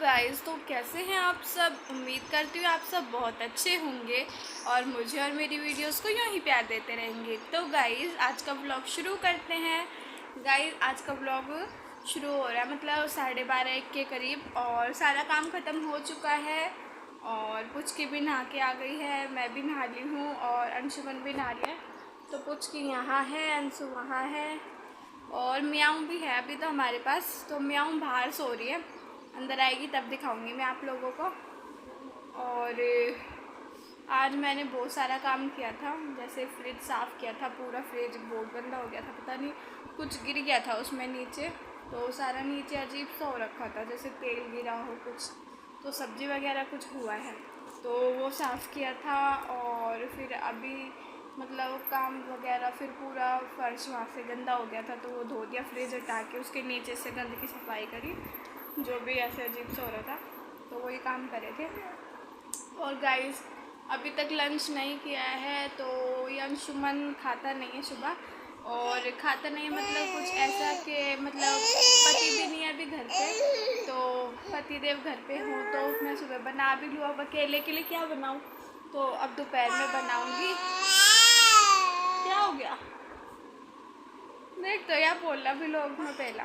Guys, तो कैसे हैं आप सब। उम्मीद करती हूँ आप सब बहुत अच्छे होंगे और मुझे और मेरी वीडियोस को यूँ ही प्यार देते रहेंगे। तो गाइस, आज का व्लॉग शुरू करते हैं। गाइस, आज का व्लॉग शुरू हो रहा है मतलब 12:30-1 के करीब, और सारा काम ख़त्म हो चुका है। और पुचकी भी नहा के आ गई है, मैं भी नहा ली हूँ और अंशुमन भी नहा लिया है। तो पुचकी यहाँ है, अंशु वहाँ है और म्याऊं भी है अभी तो हमारे पास। तो म्याऊं बाहर सो रही है, अंदर आएगी तब दिखाऊंगी मैं आप लोगों को। और आज मैंने बहुत सारा काम किया था, जैसे फ्रिज साफ़ किया था, पूरा फ्रिज बहुत गंदा हो गया था, पता नहीं कुछ गिर गया था उसमें नीचे, तो सारा नीचे अजीब सा हो रखा था, जैसे तेल गिरा हो कुछ, तो सब्ज़ी वगैरह कुछ हुआ है, तो वो साफ़ किया था। और फिर अभी मतलब काम वगैरह, फिर पूरा फर्श वहाँ से गंदा हो गया था तो वो धो दिया, फ्रिज हटा के उसके नीचे से गंद की सफाई करी, जो भी ऐसे अजीब सा हो रहा था, तो वही काम करे थे। और गाइस, अभी तक लंच नहीं किया है, तो ये अंशुमन खाता नहीं है सुबह, और खाता नहीं है मतलब कुछ ऐसा कि मतलब पति भी नहीं है अभी घर पे, तो पति देव घर पे हो तो मैं सुबह बना भी लूँ। अब अकेले के लिए क्या बनाऊँ, तो अब दोपहर में बनाऊँगी। क्या हो गया देख, तो यह बोला भी लोग में पहला।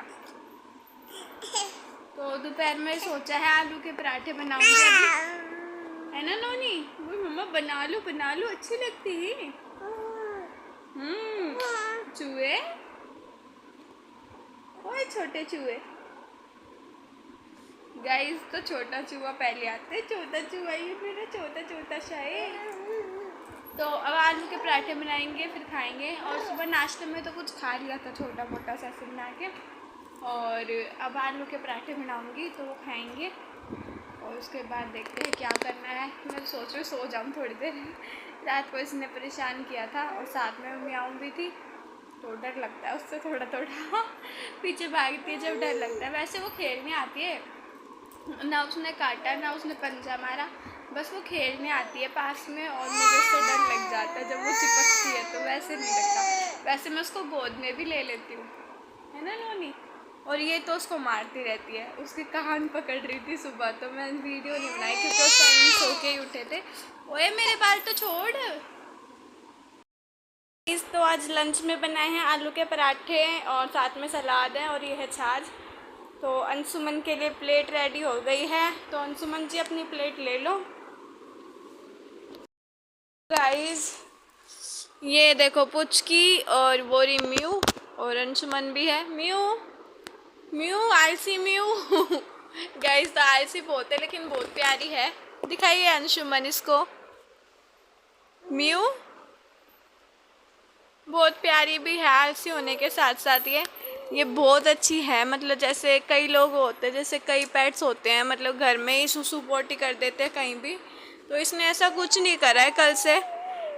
तो दोपहर में सोचा है आलू के पराठे बनाऊंगी अभी, है ना नोनी। वो मम्मा बना लो अच्छी लगती है। चूहे, ओए छोटे चूहे। गाइस, तो छोटा चूहा पहले आते, छोटा चूहा ही मेरा छोटा शायद। तो अब आलू के पराठे बनाएंगे, फिर खाएंगे। और सुबह नाश्ते में तो कुछ खा लिया था छोटा मोटा सा ऐसे बना के, और अब आलू के पराठे बनाऊंगी तो वो खाएंगे। और उसके बाद देखते हैं क्या करना है। मैं तो सोच रही हूँ सो जाऊँ थोड़ी देर, रात को इसने परेशान किया था और साथ में म्याऊं भी थी, तो डर लगता है उससे थोड़ा पीछे भागती है जब डर लगता है। वैसे वो खेलने आती है, ना उसने काटा ना उसने पंजा मारा, बस वो खेलने आती है पास में, और मुझे उससे डर लग जाता है जब वो चिपकती है, तो वैसे नहीं लगता। वैसे मैं उसको गोद में भी ले लेती हूँ, है ना नोनी। और ये तो उसको मारती रहती है, उसके कान पकड़ रही थी सुबह, तो मैं वीडियो नहीं बनाई क्योंकि उस टाइम सो के ही उठे थे। ओए मेरे बाल तो छोड़। तो आज लंच में बनाए हैं आलू के पराठे और साथ में सलाद है और ये है छाछ। तो अंशुमन के लिए प्लेट रेडी हो गई है, तो अंशुमन जी अपनी प्लेट ले लो। गाइस, ये देखो पुचकी और वो रही म्यू, और अंशुमन भी है। म्यू म्यू आलसी म्यू। गाइस, तो आलसी बहुत है लेकिन बहुत प्यारी है। दिखाइए अंशुमन इसको। म्यू बहुत प्यारी भी है, आलसी होने के साथ साथ ये बहुत अच्छी है। मतलब जैसे कई लोग होते हैं, जैसे कई पेट्स होते हैं मतलब घर में ही सुसु पोटी कर देते हैं कहीं भी, तो इसने ऐसा कुछ नहीं करा है कल से।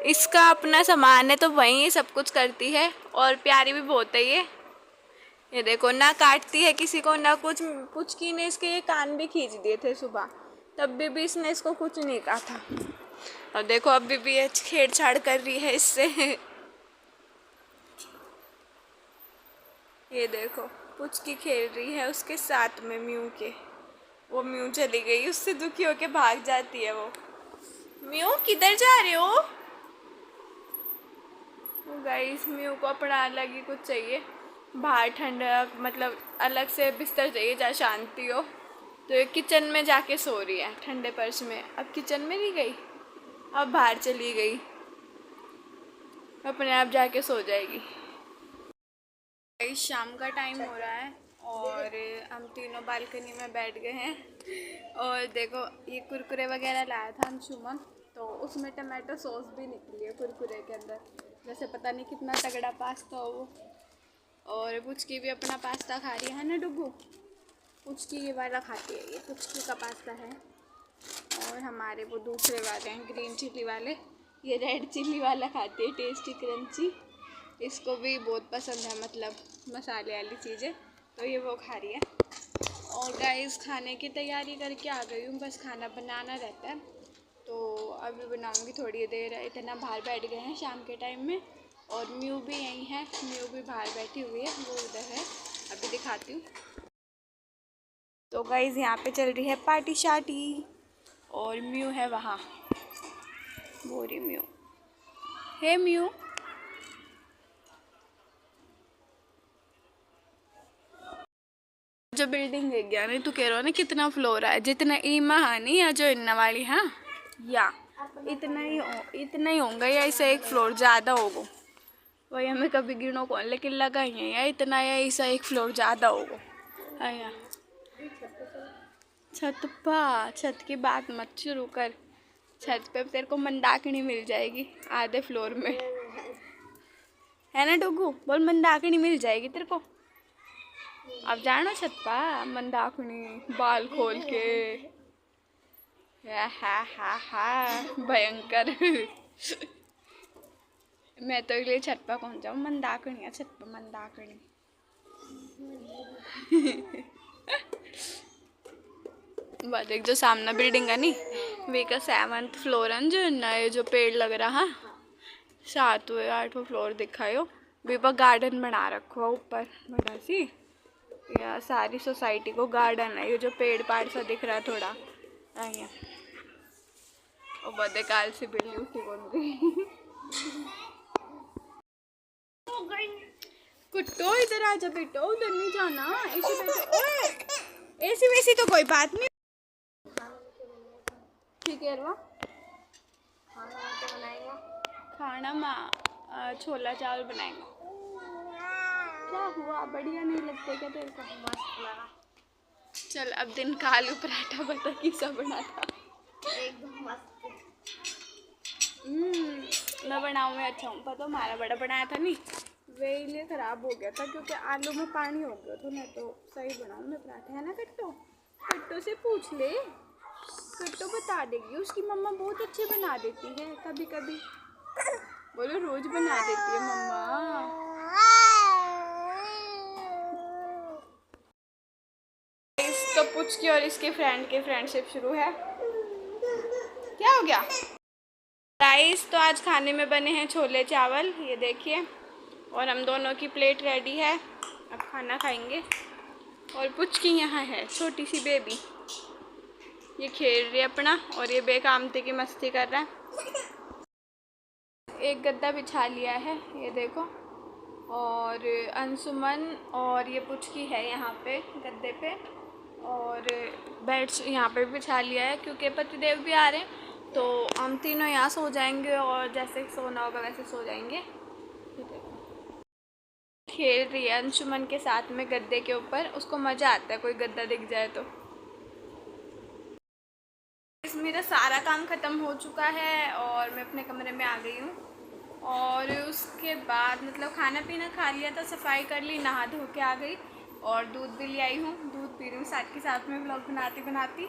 इसका अपना सामान है तो वहीं सब कुछ करती है, और प्यारी भी बहुत है ये देखो, ना काटती है किसी को ना कुछ। पुचकी ने इसके ये कान भी खींच दिए थे सुबह, तब भी इसने इसको कुछ नहीं कहा था। और देखो अभी भी ये छेड़छाड़ कर रही है इससे। ये देखो पुचकी खेल रही है उसके साथ में म्यू के। वो म्यू चली गई, उससे दुखी होके भाग जाती है वो। म्यू किधर जा रहे हो। गाइस, म्यू को अपना अलग ही कुछ चाहिए, बाहर ठंडक मतलब अलग से बिस्तर चाहिए जहाँ शांति हो। तो ये किचन में जाके सो रही है ठंडे फर्श में। अब किचन में नहीं गई, अब बाहर चली गई, अपने आप जाके सो जाएगी। शाम का टाइम हो रहा है और हम तीनों बालकनी में बैठ गए हैं। और देखो ये कुरकुरे वगैरह लाया था अंशुमन, तो उसमें टमाटो सॉस भी निकली है कुरकुरे के अंदर, जैसे पता नहीं कितना तगड़ा पास्ता हो वो। और पुचकी भी अपना पास्ता खा रही है ना डुगू। पुचकी ये वाला खाती है, ये पुचकी का पास्ता है। और हमारे वो दूसरे वाले हैं ग्रीन चिली वाले, ये रेड चिली वाला खाती है, टेस्टी क्रंची। इसको भी बहुत पसंद है मतलब मसाले वाली चीज़ें, तो ये वो खा रही है। और गाइस, खाने की तैयारी करके आ गई हूँ, बस खाना बनाना रहता है, तो अभी बनाऊँगी थोड़ी देर। इतना बाहर बैठ गए हैं शाम के टाइम में, और म्यू भी यहीं है, म्यू भी बाहर बैठी हुई है, वो उधर है, अभी दिखाती हूँ। तो गाइज यहाँ पे चल रही है पार्टी शार्टी और म्यू है वहाँ, बोरी म्यू। हे म्यू, जो बिल्डिंग है गया नहीं, तू कह रहा है ना कितना फ्लोर है, जितना ईमा है नहीं या जो इन्ना वाली है या इतना ही होगा या इसे एक फ्लोर ज़्यादा होगा, वही हमें कभी गिनो कौन, लेकिन लगा ही है या इतना या इसा एक फ्लोर ज़्यादा होगा। आया छत की बात मत शुरू कर, छत पे तेरे को मंदाकिनी मिल जाएगी आधे फ्लोर में, है ना डुगू? बोल, मंदाकिनी मिल जाएगी तेरे को। अब जानो छत पा मंदाकिनी बाल खोल के, हा भयंकर। मैं तो इसलिए छत पर कौन जाऊँ, मंदाकिनी है छत पर, मंदाकिनी। बात एक जो सामने बिल्डिंग है नी, वे का 7th फ्लोर है, जो नए जो पेड़ लग रहा, 7वें 8वें फ्लोर दिखायो, वे पर गार्डन बना रखो ऊपर बड़ा सी, या सारी सोसाइटी को गार्डन है, ये जो पेड़ पाड़ सा दिख रहा थोड़ा आया। और बदे काल से बिल्ली उठी कौन गई। कुट्टो इधर आ जा बेटो, उधर नहीं जाना, ऐसे बैठो। ओए ऐसी वैसी तो कोई बात नहीं, ठीक है रो। खाना माँ छोला चावल बनाएंगे। क्या हुआ, बढ़िया नहीं लगते क्या तेरे को? मस्त लगा। चल अब दिन का आलू पराठा बता किसा बना था? एकदम मस्त। मैं बनाऊँ में अच्छा हूँ, पता हमारा बड़ा बनाया था नहीं, वे लिए ख़राब हो गया था क्योंकि आलू में पानी हो गया था, मैं तो सही बनाऊँ मैं पराठा, है ना कट्टो? कट्टो से पूछ ले, कट्टो बता देगी, उसकी मम्मा बहुत अच्छे बना देती है, कभी कभी बोलो रोज बना देती है मम्मा। तो पुचकी और इसके फ्रेंड की फ्रेंडशिप शुरू है। क्या हो गया गाइस? तो आज खाने में बने हैं छोले चावल, ये देखिए, और हम दोनों की प्लेट रेडी है, अब खाना खाएंगे। और पुचकी यहाँ है, छोटी सी बेबी, ये खेल रही है अपना, और ये बेकामती की मस्ती कर रहा है। एक गद्दा बिछा लिया है, ये देखो, और अंशुमन और ये पुचकी है यहाँ पे गद्दे पे, और बेड्स यहाँ पे बिछा लिया है क्योंकि पतिदेव भी आ रहे हैं, तो हम तीनों यहाँ सो जाएंगे और जैसे सोना होगा वैसे सो जाएंगे। खेल रही है अंशुमन के साथ में गद्दे के ऊपर, उसको मज़ा आता है कोई गद्दा दिख जाए तो। मेरा सारा काम ख़त्म हो चुका है और मैं अपने कमरे में आ गई हूँ, और उसके बाद मतलब खाना पीना खा लिया था, सफाई कर ली, नहा धो के आ गई, और दूध भी ले आई हूँ, दूध पी रही हूँ साथ के साथ में व्लॉग बनाती बनाती।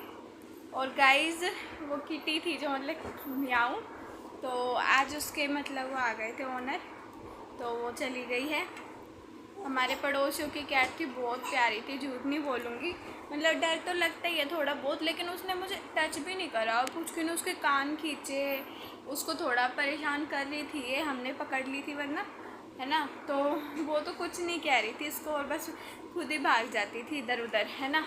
और गाइज़ वो किटी थी जो मतलब म्याऊं, तो आज उसके मतलब वो आ गए थे ओनर, तो वो चली गई है। हमारे पड़ोसियों की कैट थी, बहुत प्यारी थी, झूठ नहीं बोलूँगी, मतलब डर तो लगता ही है थोड़ा बहुत, लेकिन उसने मुझे टच भी नहीं करा, और कुछ ने उसके कान खींचे, उसको थोड़ा परेशान कर रही थी, ये हमने पकड़ ली थी वरना, है ना, तो वो तो कुछ नहीं कह रही थी इसको, और बस खुद ही भाग जाती थी इधर उधर, है ना।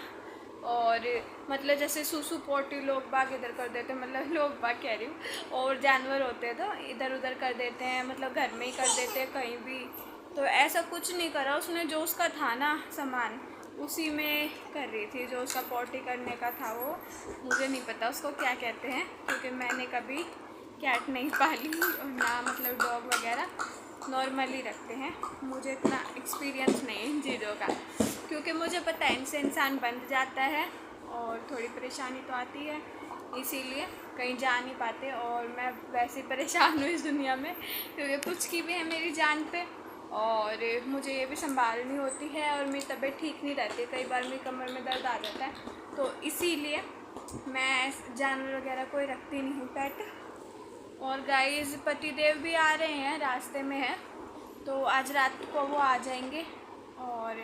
और मतलब जैसे सूसू पोटी लोग बाग इधर कर देते, मतलब लोग बाग कह रही हूँ, और जानवर होते हैं तो इधर उधर कर देते हैं, मतलब घर में ही कर देते हैं कहीं भी, तो ऐसा कुछ नहीं करा उसने, जो उसका था ना सामान उसी में कर रही थी, जो उसका पोटी करने का था, वो मुझे नहीं पता उसको क्या कहते हैं, क्योंकि मैंने कभी कैट नहीं पाली और ना मतलब डॉग वगैरह, नॉर्मली रखते हैं, मुझे इतना एक्सपीरियंस नहीं है इन चीज़ों का, क्योंकि मुझे पता है इनसे इंसान बंध जाता है और थोड़ी परेशानी तो आती है, इसीलिए कहीं जा नहीं पाते, और मैं वैसे ही परेशान हूँ इस दुनिया में, क्योंकि पुचकी भी है मेरी जान पे, और मुझे ये भी संभालनी होती है, और मेरी तबीयत ठीक नहीं रहती, कई बार मेरी कमर में दर्द आ जाता है, तो इसीलिए मैं जानवर वगैरह कोई रखती नहीं हूँ पेट। और गाइस पतिदेव भी आ रहे हैं, रास्ते में है, तो आज रात को वो आ जाएंगे, और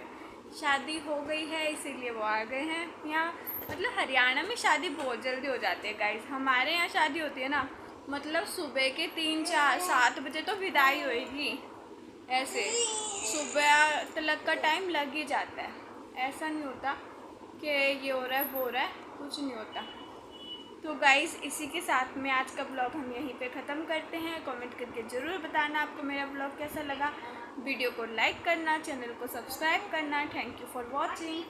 शादी हो गई है इसीलिए वो आ गए हैं यहाँ। मतलब हरियाणा में शादी बहुत जल्दी हो जाती है गाइस, हमारे यहाँ शादी होती है ना, मतलब सुबह के 3 4 7 बजे तो विदाई होएगी, ऐसे सुबह तलक का टाइम लग ही जाता है, ऐसा नहीं होता, कि ये हो रहा है वो हो रहा है, कुछ नहीं होता। तो गाइज़ इसी के साथ में आज का ब्लॉग हम यहीं पे ख़त्म करते हैं। कमेंट करके ज़रूर बताना आपको मेरा ब्लॉग कैसा लगा। वीडियो को लाइक करना, चैनल को सब्सक्राइब करना। Thank you for watching.